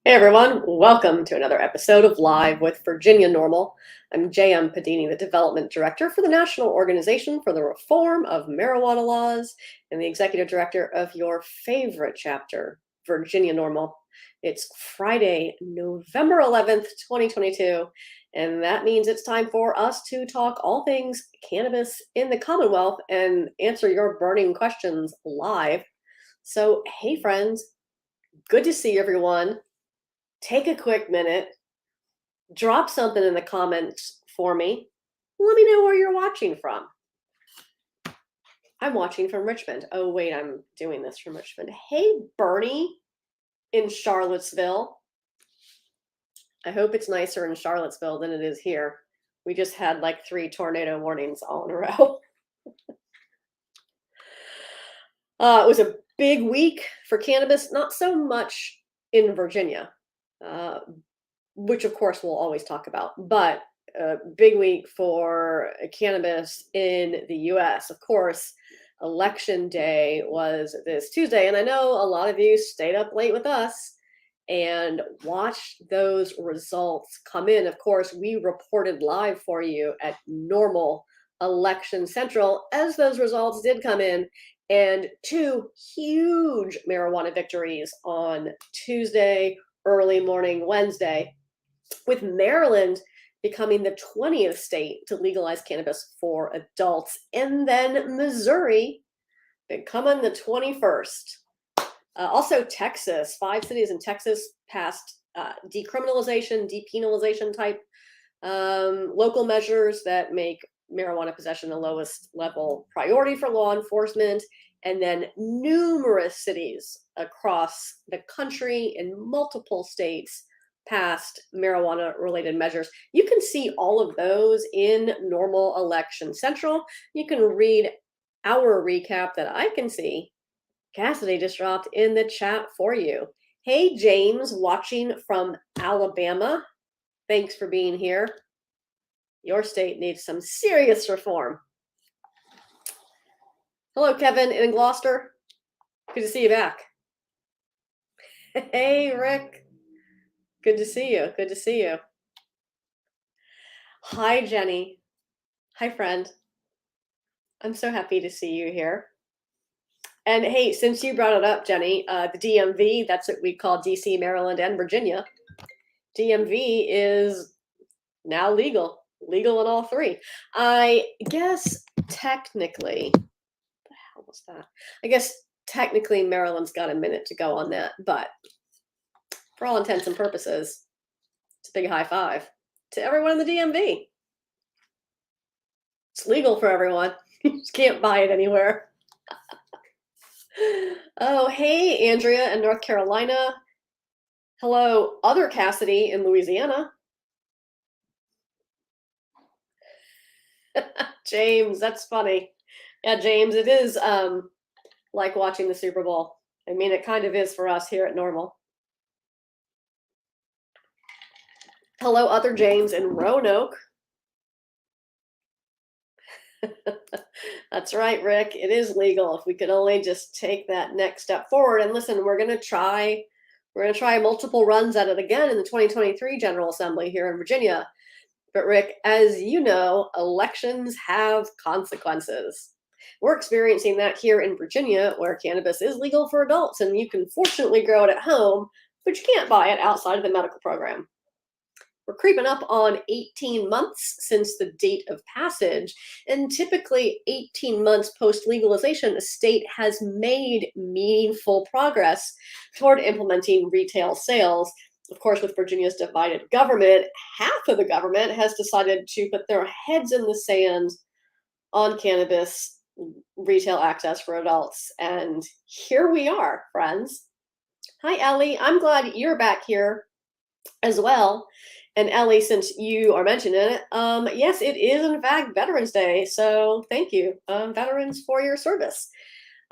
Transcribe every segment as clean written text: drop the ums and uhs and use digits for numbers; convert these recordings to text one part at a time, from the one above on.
Hey everyone, welcome to another episode of Live with Virginia NORML. I'm J.M. Padini, the Development Director for the National Organization for the Reform of Marijuana Laws and the Executive Director of your favorite chapter, Virginia NORML. It's Friday, November 11th, 2022, and that means it's time for us to talk all things cannabis in the Commonwealth and answer your burning questions live. So, hey friends, good to see everyone. Take a quick minute, drop something in the comments for me. Let me know where you're watching from. I'm watching from Richmond. Oh, wait, I'm doing this from Richmond. Hey, Bernie in Charlottesville. I hope it's nicer in Charlottesville than it is here. We just had like 3 tornado warnings all in a row. It was a big week for cannabis, not so much in Virginia. Which of course we'll always talk about, but a big week for cannabis in the US. Of course, election day was this Tuesday, and I know a lot of you stayed up late with us and watched those results come in. Of course, we reported live for you at NORML Election Central as those results did come in, and 2 huge marijuana victories on Tuesday, early morning Wednesday, with Maryland becoming the 20th state to legalize cannabis for adults, and then Missouri becoming the 21st. Also, Texas, 5 cities in Texas passed decriminalization, depenalization type local measures that make marijuana possession the lowest level priority for law enforcement. And then numerous cities across the country in multiple states passed marijuana related measures. You can see all of those in NORML Election Central. You can read our recap that I can see Cassidy just dropped in the chat for you. Hey, James, watching from Alabama. Thanks for being here. Your state needs some serious reform. Hello, Kevin in Gloucester. Good to see you back. Hey, Rick. Good to see you. Good to see you. Hi, Jenny. Hi, friend. I'm so happy to see you here. And hey, since you brought it up, Jenny, the DMV, that's what we call DC, Maryland, and Virginia. DMV is now legal in all 3. I guess technically, what the hell was that? I guess technically Maryland's got a minute to go on that, but for all intents and purposes, it's a big high five to everyone in the DMV. It's legal for everyone. You just can't buy it anywhere. Oh, hey, Andrea in North Carolina. Hello, other Cassidy in Louisiana. James, that's funny. Yeah, James, it is like watching the Super Bowl. I mean, it kind of is for us here at NORML. Hello, other James in Roanoke. That's right, Rick. It is legal. If we could only just take that next step forward. And listen, we're going to try multiple runs at it again in the 2023 General Assembly here in Virginia. But Rick, as you know, elections have consequences. We're experiencing that here in Virginia, where cannabis is legal for adults, and you can fortunately grow it at home, but you can't buy it outside of the medical program. We're creeping up on 18 months since the date of passage, and typically 18 months post-legalization, a state has made meaningful progress toward implementing retail sales. Of course, with Virginia's divided government, half of the government has decided to put their heads in the sand on cannabis retail access for adults. And here we are, friends. Hi, Ellie. I'm glad you're back here as well. And Ellie, since you are mentioning it, yes, it is in fact Veterans Day. So thank you, veterans, for your service.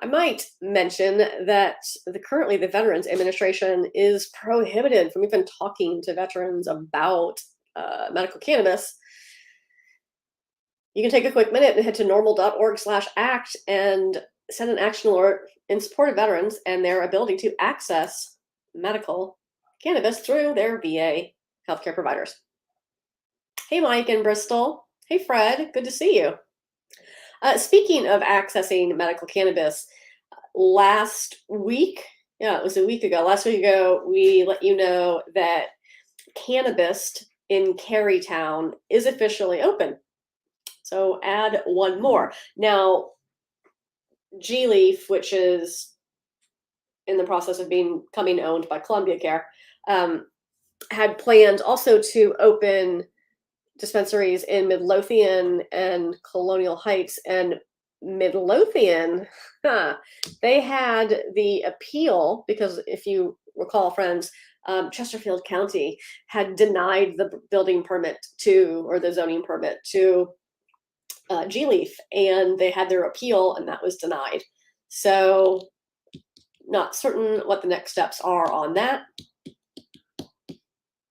I might mention that currently the Veterans Administration is prohibited from even talking to veterans about medical cannabis. You can take a quick minute and head to norml.org/act and send an action alert in support of veterans and their ability to access medical cannabis through their VA healthcare providers. Hey, Mike in Bristol. Hey, Fred. Good to see you. Speaking of accessing medical cannabis, last week, yeah, it was a week ago. Last week ago, we let you know that Cannabis in Carytown is officially open. So add one more. Now, G-Leaf, which is in the process of becoming owned by Columbia Care, had planned also to open dispensaries in Midlothian and Colonial Heights. And Midlothian, they had the appeal because if you recall, friends, Chesterfield County had denied the building permit or the zoning permit to G-Leaf, and they had their appeal, and that was denied. So, not certain what the next steps are on that.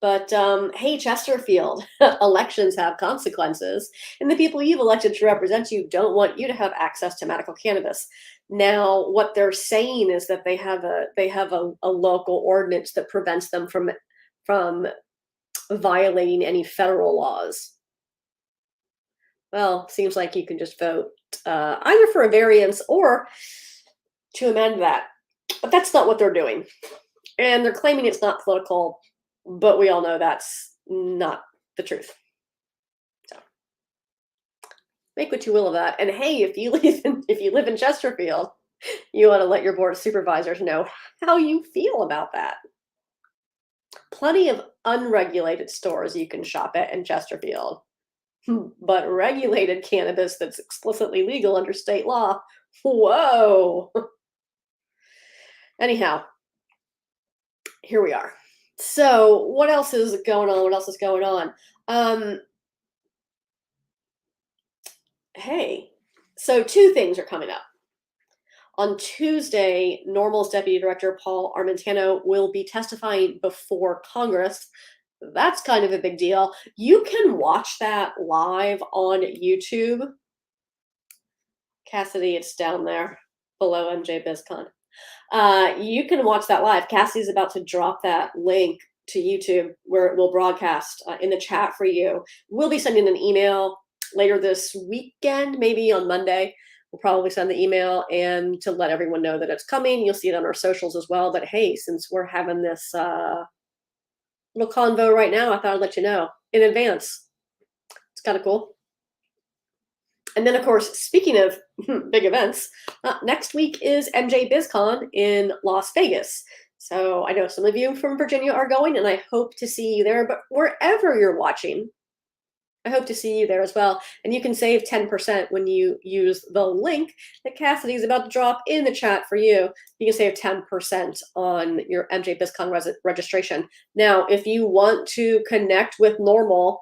But hey, Chesterfield, elections have consequences, and the people you've elected to represent you don't want you to have access to medical cannabis. Now, what they're saying is that they have a local ordinance that prevents them from violating any federal laws. Well, seems like you can just vote either for a variance or to amend that. But that's not what they're doing. And they're claiming it's not political, but we all know that's not the truth. So make what you will of that. And hey, if you live in Chesterfield, you want to let your board of supervisors know how you feel about that. Plenty of unregulated stores you can shop at in Chesterfield, but regulated cannabis that's explicitly legal under state law, whoa. Anyhow, here we are. So what else is going on? Hey, so two things are coming up. On Tuesday, NORML's Deputy Director Paul Armentano will be testifying before Congress. That's kind of a big deal. You can watch that live on YouTube. Cassidy, it's down there below MJ BizCon. You can watch that live. Cassie's about to drop that link to YouTube where it will broadcast in the chat for you. We'll be sending an email later this weekend, maybe on Monday. We'll probably send the email and to let everyone know that it's coming. You'll see it on our socials as well. But hey, since we're having this little convo right now, I thought I'd let you know in advance. It's kind of cool. And then, of course, speaking of big events, next week is MJ BizCon in Las Vegas. So I know some of you from Virginia are going, and I hope to see you there. But wherever you're watching, I hope to see you there as well. And you can save 10% when you use the link that Cassidy is about to drop in the chat for you. You can save 10% on your MJ BizCon registration. Now, if you want to connect with NORML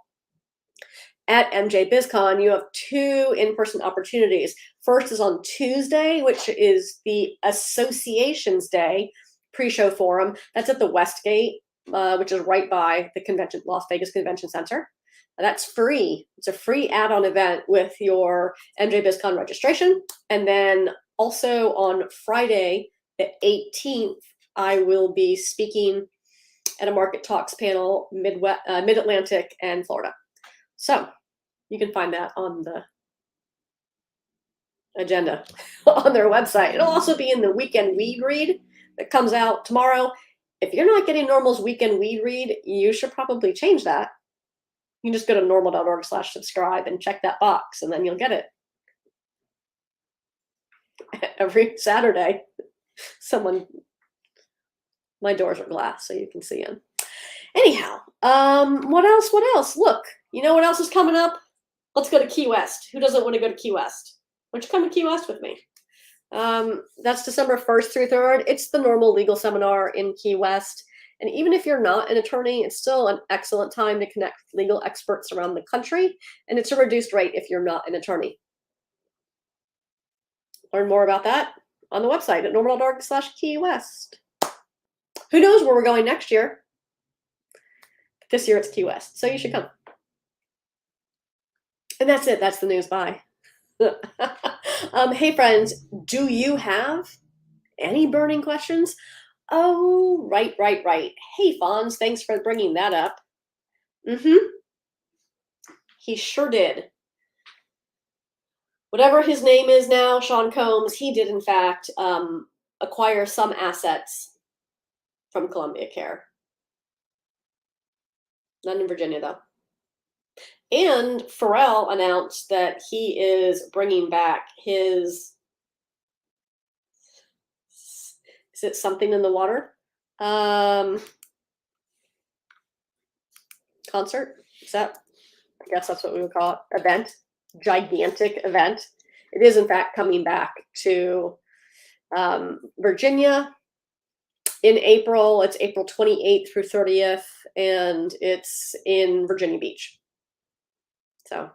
at MJ BizCon, you have two in-person opportunities. First is on Tuesday, which is the Associations Day pre-show forum. That's at the Westgate, which is right by the Las Vegas Convention Center. That's free. It's a free add-on event with your MJ BizCon registration. And then also on Friday, the 18th, I will be speaking at a Market Talks panel, Mid-Atlantic and Florida. So you can find that on the agenda on their website. It'll also be in the weekend weed read that comes out tomorrow. If you're not getting NORML's weekend weed read, you should probably change that. You can just go to norml.org/subscribe and check that box, and then you'll get it. Every Saturday, my doors are glass, so you can see in. Anyhow, what else? Look, you know what else is coming up? Let's go to Key West. Who doesn't want to go to Key West? Why don't you come to Key West with me? That's December 1st through 3rd. It's the NORML Legal Seminar in Key West. And even if you're not an attorney, it's still an excellent time to connect with legal experts around the country. And it's a reduced rate if you're not an attorney. Learn more about that on the website at norml.org/Key West. Who knows where we're going next year? This year it's Key West, so you should come. And that's it. That's the news. Bye. Hey, friends, do you have any burning questions? Oh, right. Hey, Fonz, thanks for bringing that up. Mm-hmm. He sure did. Whatever his name is now, Sean Combs, he did in fact acquire some assets from Columbia Care. None in Virginia, though. And Pharrell announced that he is bringing back his, is it something in the water? Concert? Is that, I guess that's what we would call it, event, gigantic event. It is in fact coming back to Virginia in April. It's April 28th through 30th, and it's in Virginia Beach. So,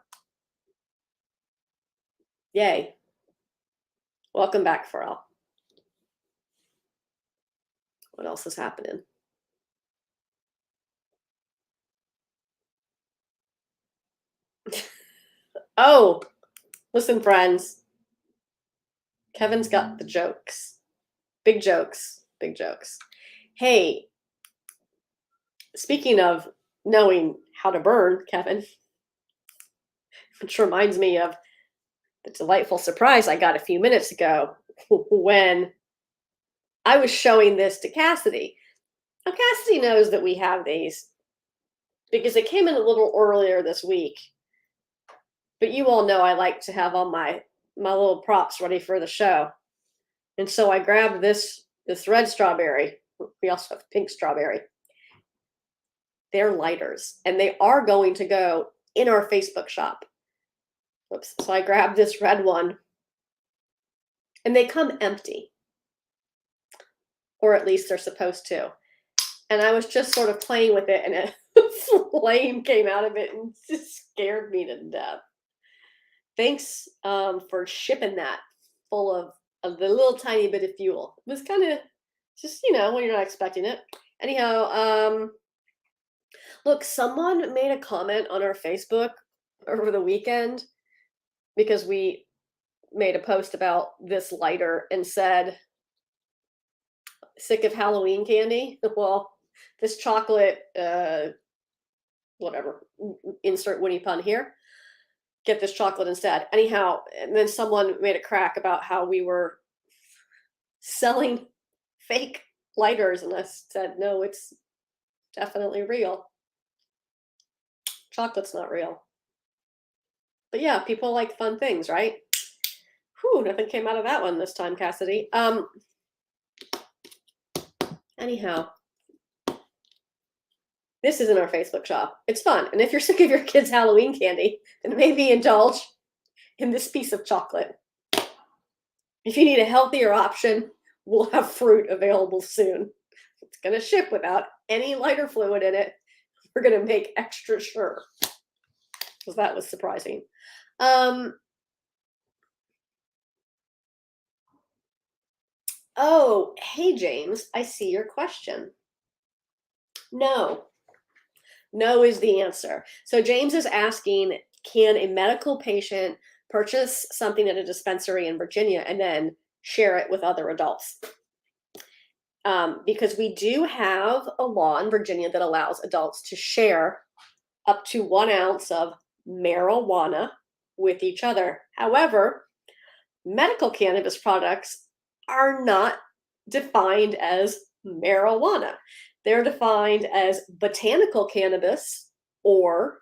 yay. Welcome back, Pharrell. What else is happening? Oh, listen, friends. Kevin's got the jokes. Big jokes. Hey, speaking of knowing how to burn, Kevin, which reminds me of the delightful surprise I got a few minutes ago when I was showing this to Cassidy. Now, Cassidy knows that we have these because it came in a little earlier this week. But you all know I like to have all my little props ready for the show. And so I grabbed this red strawberry. We also have pink strawberry. They're lighters, and they are going to go in our Facebook shop. Oops. So I grabbed this red one, and they come empty, or at least they're supposed to. And I was just sort of playing with it, and a flame came out of it and just scared me to death. Thanks for shipping that full of a little tiny bit of fuel. It was kind of just, when you're not expecting it. Anyhow, look, someone made a comment on our Facebook over the weekend because we made a post about this lighter and said, sick of Halloween candy? Well, this chocolate, whatever, insert Winnie pun here. Get this chocolate instead. Anyhow, and then someone made a crack about how we were selling fake lighters, and I said, no, it's definitely real. Chocolate's not real. But yeah, people like fun things, right? Whew, nothing came out of that one this time, Cassidy. Anyhow, this is in our Facebook shop. It's fun. And if you're sick of your kids' Halloween candy, then maybe indulge in this piece of chocolate. If you need a healthier option, we'll have fruit available soon. It's going to ship without any lighter fluid in it. We're going to make extra sure. Because that was surprising. Oh, hey, James, I see your question. No is the answer. So James is asking, can a medical patient purchase something at a dispensary in Virginia and then share it with other adults? Because we do have a law in Virginia that allows adults to share up to 1 ounce of marijuana with each other. However, medical cannabis products are not defined as marijuana. They're defined as botanical cannabis or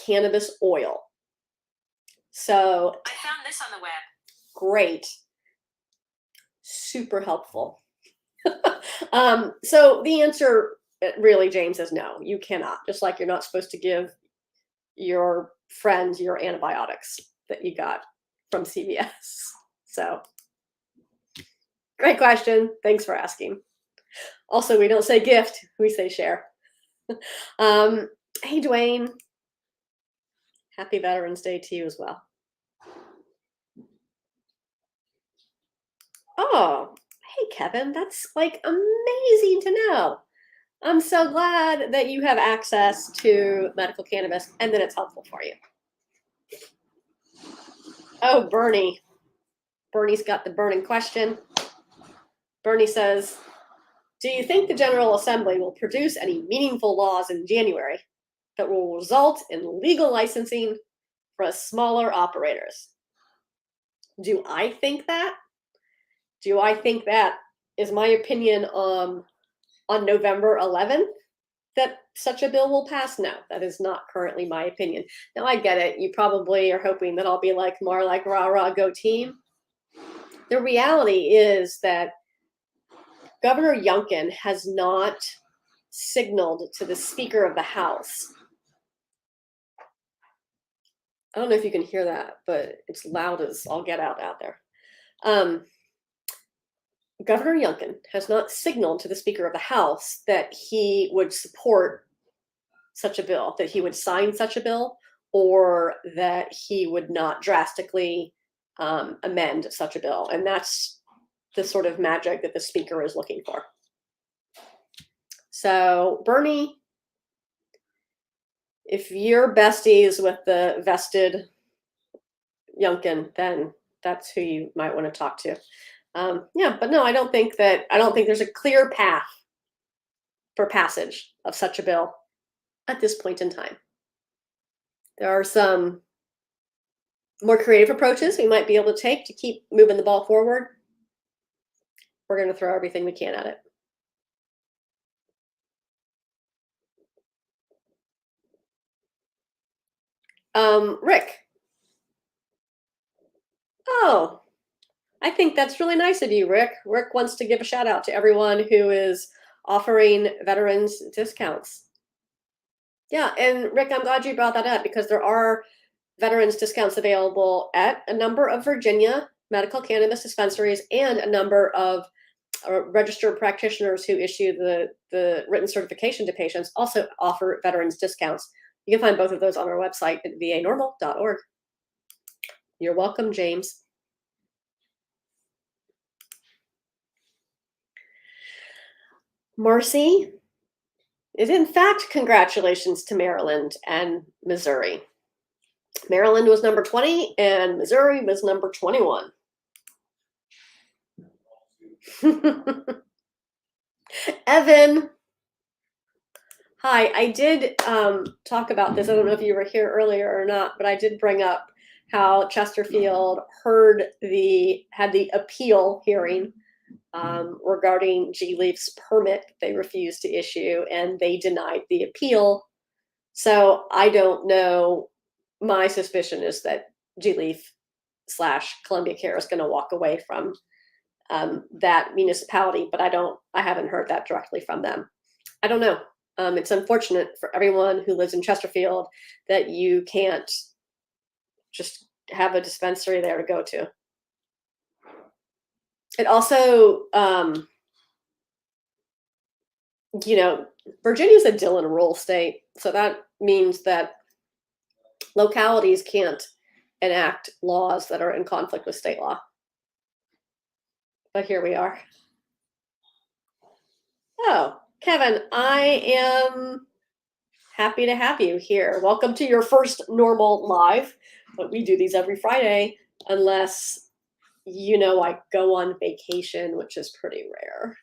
cannabis oil. So I found this on the web. Great. Super helpful. So the answer really, James, is no, you cannot. Just like you're not supposed to give your friends your antibiotics that you got from CVS. So great question. Thanks for asking. Also, we don't say gift, we say share. Hey, Dwayne. Happy Veterans Day to you as well. Oh, hey, Kevin. That's like amazing to know. I'm so glad that you have access to medical cannabis and that it's helpful for you. Oh, Bernie. Bernie's got the burning question. Bernie says, do you think the General Assembly will produce any meaningful laws in January that will result in legal licensing for smaller operators? Do I think that? Do I think that is my opinion on November 11th that such a bill will pass? No, that is not currently my opinion. Now, I get it. You probably are hoping that I'll be more like rah, rah, go team. The reality is that Governor Youngkin has not signaled to the Speaker of the House. I don't know if you can hear that, but it's loud as all get out there. Governor Youngkin has not signaled to the Speaker of the House that he would support such a bill, that he would sign such a bill, or that he would not drastically amend such a bill. And that's the sort of magic that the Speaker is looking for. So, Bernie, if you're besties with the vested Youngkin, then that's who you might want to talk to. Yeah, but no, I don't think there's a clear path for passage of such a bill at this point in time. There are some more creative approaches we might be able to take to keep moving the ball forward. We're going to throw everything we can at it. Rick. Oh, I think that's really nice of you, Rick. Rick wants to give a shout out to everyone who is offering veterans discounts. Yeah, and Rick, I'm glad you brought that up because there are veterans discounts available at a number of Virginia medical cannabis dispensaries and a number of registered practitioners who issue the written certification to patients also offer veterans discounts. You can find both of those on our website at vanormal.org. You're welcome, James. Marcy is in fact congratulations to Maryland and Missouri. Maryland was number 20 and Missouri was number 21. Evan. Hi, I did talk about this. I don't know if you were here earlier or not, but I did bring up how Chesterfield had the appeal hearing regarding G-Leaf's permit they refused to issue, and they denied the appeal. So I don't know. My suspicion is that G-Leaf / Columbia Care is going to walk away from that municipality, but I haven't heard that directly from them. I don't know. It's unfortunate for everyone who lives in Chesterfield that you can't just have a dispensary there to go to. It also, Virginia's a Dillon rule state, so that means that localities can't enact laws that are in conflict with state law. But here we are. Oh, Kevin, I am happy to have you here. Welcome to your first normal live. But we do these every Friday, unless I go on vacation, which is pretty rare.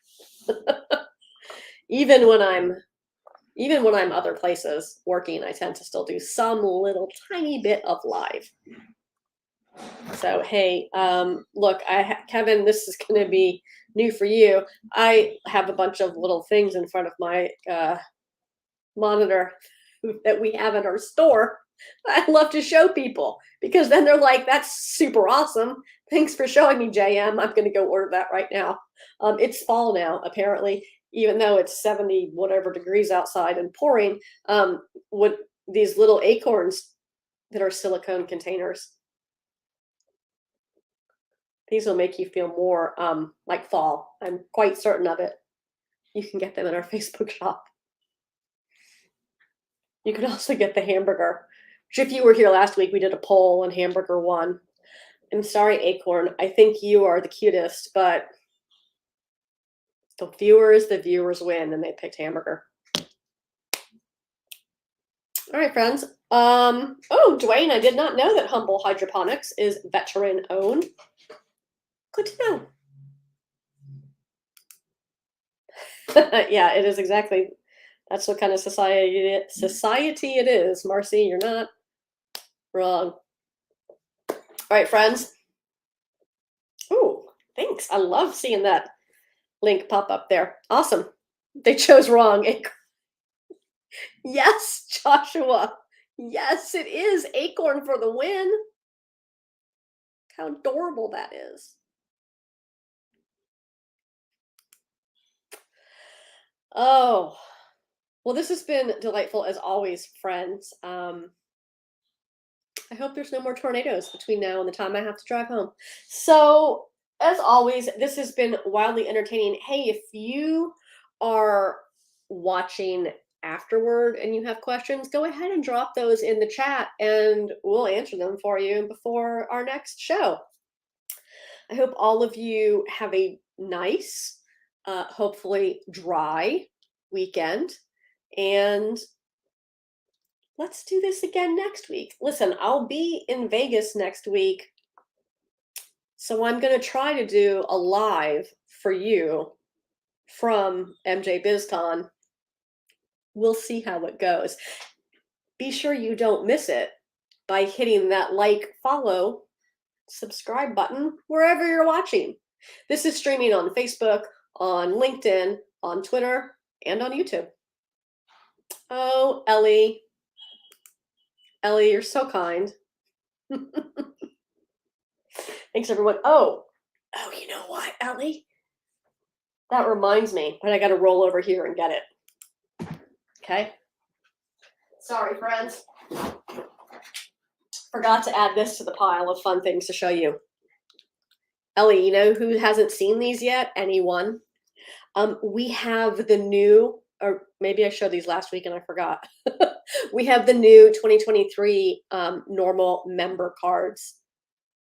Even when I'm other places working, I tend to still do some little tiny bit of live. So, hey, look, Kevin, this is going to be new for you. I have a bunch of little things in front of my monitor that we have in our store. I love to show people because then they're like, that's super awesome. Thanks for showing me, JM. I'm going to go order that right now. It's fall now, apparently, even though it's 70 whatever degrees outside and pouring. With these little acorns that are silicone containers, these will make you feel more like fall. I'm quite certain of it. You can get them in our Facebook shop. You can also get the hamburger, which if you were here last week, we did a poll and hamburger won. I'm sorry, Acorn. I think you are the cutest, but the viewers win, and they picked hamburger. All right, friends. Oh, Dwayne, I did not know that Humble Hydroponics is veteran owned. Good to know. Yeah, it is exactly. That's what kind of society it is, Marcy. You're not wrong. All right, friends. Ooh, thanks. I love seeing that link pop up there. Awesome. They chose wrong. Yes, Joshua. Yes, it is Acorn for the win. How adorable that is. Oh, well, this has been delightful as always, friends. I hope there's no more tornadoes between now and the time I have to drive home. So, as always, this has been wildly entertaining. Hey, if you are watching afterward and you have questions, go ahead and drop those in the chat and we'll answer them for you before our next show. I hope all of you have a nice, hopefully dry weekend. And let's do this again next week. Listen, I'll be in Vegas next week. So I'm going to try to do a live for you from MJ BizCon. We'll see how it goes. Be sure you don't miss it by hitting that like, follow, subscribe button wherever you're watching. This is streaming on Facebook, on LinkedIn, on Twitter, and on YouTube. Oh, Ellie. Ellie, you're so kind. Thanks, everyone. Oh, you know what, Ellie? That reminds me, but I got to roll over here and get it. Okay. Sorry, friends. Forgot to add this to the pile of fun things to show you. Ellie, you know who hasn't seen these yet? Anyone? We have the new, or maybe I showed these last week and I forgot. We have the new 2023 NORML member cards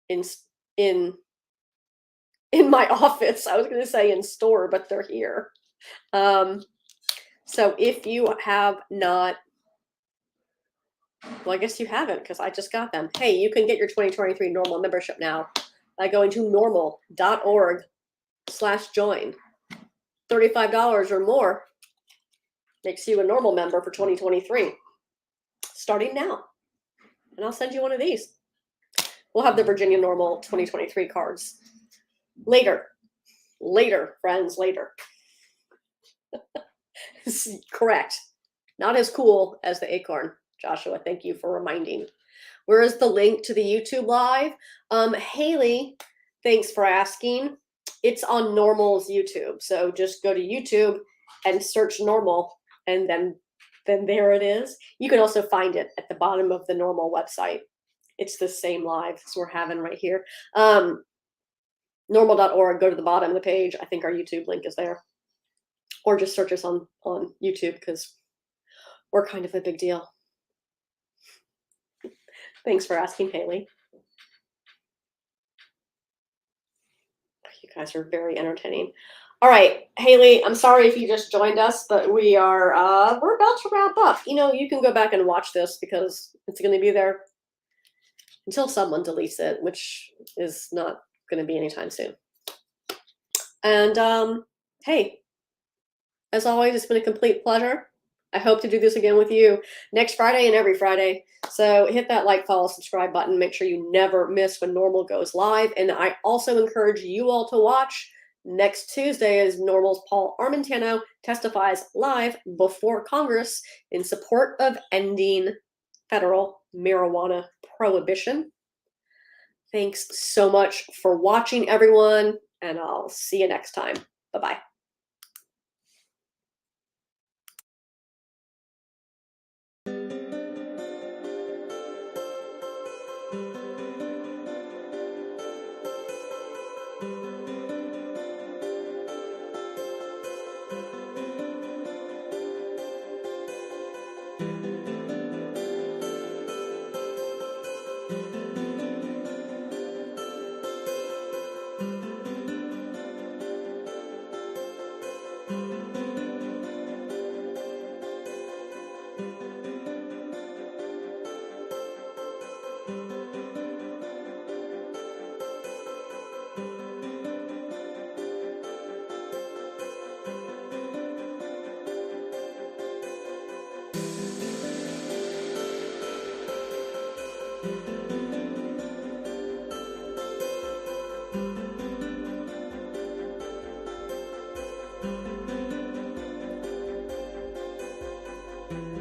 in my office. I was going to say in store, but they're here. So if you have not, well, I guess you haven't because I just got them. Hey, you can get your 2023 NORML membership now by going to norml.org/join. $35 or more makes you a NORML member for 2023, starting now. And I'll send you one of these. We'll have the Virginia NORML 2023 cards later. Later, friends, later. Correct. Not as cool as the Acorn. Joshua, thank you for reminding. Where is the link to the YouTube live? Haley, thanks for asking. It's on NORML's YouTube. So just go to YouTube and search NORML, and then there it is. You can also find it at the bottom of the NORML website. It's the same live as we're having right here. Norml.org, go to the bottom of the page. I think our YouTube link is there. Or just search us on YouTube because we're kind of a big deal. Thanks for asking, Haley. You guys are very entertaining. All right, Haley, I'm sorry if you just joined us, but we're about to wrap up. You know, you can go back and watch this because it's going to be there until someone deletes it, which is not going to be anytime soon. And hey, as always, it's been a complete pleasure. I hope to do this again with you next Friday and every Friday. So hit that like, follow, subscribe button. Make sure you never miss when NORML goes live. And I also encourage you all to watch next Tuesday as NORML's Paul Armentano testifies live before Congress in support of ending federal marijuana prohibition. Thanks so much for watching, everyone, and I'll see you next time. Bye-bye.